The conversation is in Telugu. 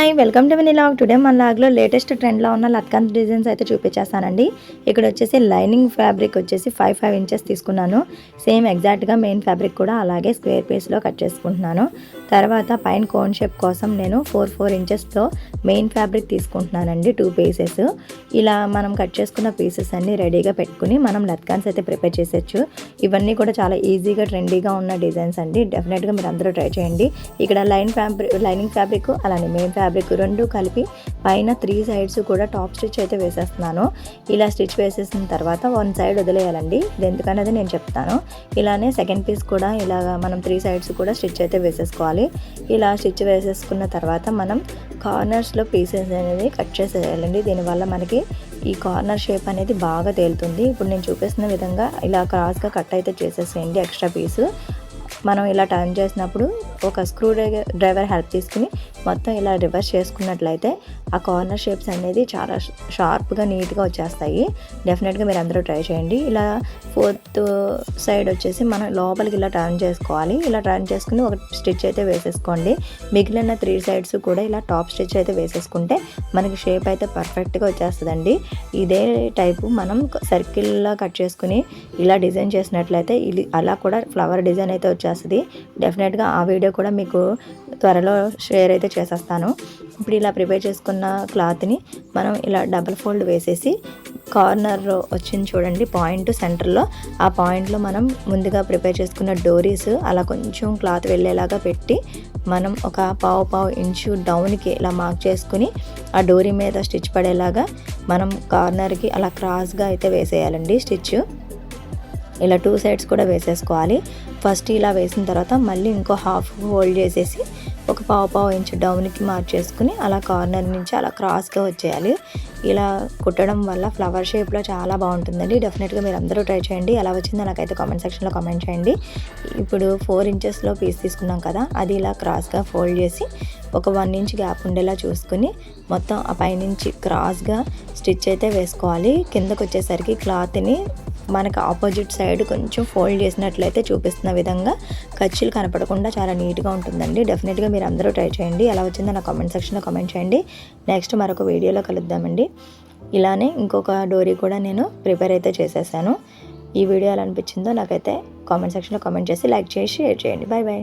Hi welcome to mini log. Today మన లాగ్లో లేటెస్ట్ ట్రెండ్లో ఉన్న లట్కన్ డిజైన్స్ అయితే చూపించేస్తానండి. ఇక్కడ వచ్చేసి లైనింగ్ ఫ్యాబ్రిక్ వచ్చేసి 5 ఇంచెస్ తీసుకున్నాను. సేమ్ ఎగ్జాక్ట్గా మెయిన్ ఫ్యాబ్రిక్ కూడా అలాగే స్క్వేర్ పీస్లో కట్ చేసుకుంటున్నాను. తర్వాత పైన కోన్ షేప్ కోసం నేను 4 ఇంచెస్తో మెయిన్ ఫ్యాబ్రిక్ తీసుకుంటున్నానండి. 2 పీసెస్. ఇలా మనం కట్ చేసుకున్న పీసెస్ అన్నీ రెడీగా పెట్టుకుని మనం లట్కన్స్ అయితే ప్రిపేర్ చేసేయచ్చు. ఇవన్నీ కూడా చాలా ఈజీగా ట్రెండీగా ఉన్న డిజైన్స్ అండి. డెఫినెట్గా మీరు అందరూ ట్రై చేయండి. ఇక్కడ లైనింగ్ ఫ్యాబ్రిక్ అలానే మెయిన్ ఫ్యాబ్రిక్ రెండు కలిపి పైన 3 సైడ్స్ కూడా టాప్ స్టిచ్ అయితే వేసేస్తున్నాను. ఇలా స్టిచ్ వేసేసిన తర్వాత 1 సైడ్ వదిలేయాలండి. ఇది ఎందుకనేది నేను చెప్తాను. ఇలానే సెకండ్ పీస్ కూడా ఇలాగ మనం 3 సైడ్స్ కూడా స్టిచ్ అయితే వేసేసుకోవాలి. ఇలా స్టిచ్ వేసేసుకున్న తర్వాత మనం కార్నర్స్లో పీసెస్ అనేది కట్ చేసేయాలండి. దీనివల్ల మనకి ఈ కార్నర్ షేప్ అనేది బాగా తేలుతుంది. ఇప్పుడు నేను చూపిస్తున్న విధంగా ఇలా క్రాస్గా కట్ అయితే చేసేసేయండి. ఎక్స్ట్రా పీసు మనం ఇలా టర్న్ చేసినప్పుడు ఒక స్క్రూ డ్రైవర్ హెల్ప్ తీసుకుని మొత్తం ఇలా రివర్స్ చేసుకున్నట్లయితే ఆ కార్నర్ షేప్స్ అనేది చాలా షార్ప్గా నీట్గా వచ్చేస్తాయి. డెఫినెట్గా మీరు అందరూ ట్రై చేయండి. ఇలా 4th సైడ్ వచ్చేసి మనం లోపలికి ఇలా టర్న్ చేసుకోవాలి. ఇలా టర్న్ చేసుకుని ఒక స్టిచ్ అయితే వేసేసుకోండి. మిగిలిన 3 సైడ్స్ కూడా ఇలా టాప్ స్టిచ్ అయితే వేసేసుకుంటే మనకి షేప్ అయితే పర్ఫెక్ట్గా వచ్చేస్తుందండి. ఇదే టైపు మనం సర్కిల్లా కట్ చేసుకుని ఇలా డిజైన్ చేసినట్లయితే ఇది అలా కూడా ఫ్లవర్ డిజైన్ అయితే వచ్చేస్తుంది. డెఫినెట్గా ఆ వీడియో కూడా మీకు త్వరలో షేర్ అయితే చేసేస్తాను. ఇప్పుడు ఇలా ప్రిపేర్ చేసుకున్న క్లాత్ని మనం ఇలా డబుల్ ఫోల్డ్ వేసేసి కార్నర్ వచ్చింది చూడండి పాయింట్ సెంటర్లో, ఆ పాయింట్లో మనం ముందుగా ప్రిపేర్ చేసుకున్న డోరీస్ అలా కొంచెం క్లాత్ వెళ్ళేలాగా పెట్టి మనం ఒక పావు ఇంచు డౌన్కి ఇలా మార్క్ చేసుకుని ఆ డోరీ మీద స్టిచ్ పడేలాగా మనం కార్నర్కి అలా క్రాస్గా అయితే వేసేయాలండి స్టిచ్. ఇలా 2 సైడ్స్ కూడా వేసేసుకోవాలి. ఫస్ట్ ఇలా వేసిన తర్వాత మళ్ళీ ఇంకో హాఫ్ హోల్డ్ చేసేసి ఒక పావు ఇంచు డౌన్కి మార్క్ చేసుకుని అలా కార్నర్ నుంచి అలా క్రాస్గా వచ్చేయాలి. ఇలా కుట్టడం వల్ల ఫ్లవర్ షేప్లో చాలా బాగుంటుందండి. డెఫినెట్గా మీరు అందరూ ట్రై చేయండి. ఎలా వచ్చిందో నాకైతే కామెంట్ సెక్షన్లో కామెంట్ చేయండి. ఇప్పుడు 4 ఇంచెస్లో పీస్ తీసుకున్నాం కదా, అది ఇలా క్రాస్గా ఫోల్డ్ చేసి ఒక 1 ఇంచ్ గ్యాప్ ఉండేలా చూసుకుని మొత్తం ఆ పైనుంచి క్రాస్గా స్టిచ్ అయితే వేసుకోవాలి. కిందకు వచ్చేసరికి క్లాత్ని మనకు ఆపోజిట్ సైడ్ కొంచెం ఫోల్డ్ చేసినట్లయితే చూపిస్తున్న విధంగా ఖర్చులు కనపడకుండా చాలా నీట్గా ఉంటుందండి. డెఫినెట్గా మీరు అందరూ ట్రై చేయండి. ఎలా వచ్చిందో నా కామెంట్ సెక్షన్లో కామెంట్ చేయండి. నెక్స్ట్ మరొక వీడియోలో కలుద్దామండి. ఇలానే ఇంకొక డోరీ కూడా నేను ప్రిపేర్ అయితే చేసేసాను. ఈ వీడియో ఎలా అనిపించిందో నాకైతే కామెంట్ సెక్షన్లో కామెంట్ చేసి లైక్ చేసి షేర్ చేయండి. Bye bye.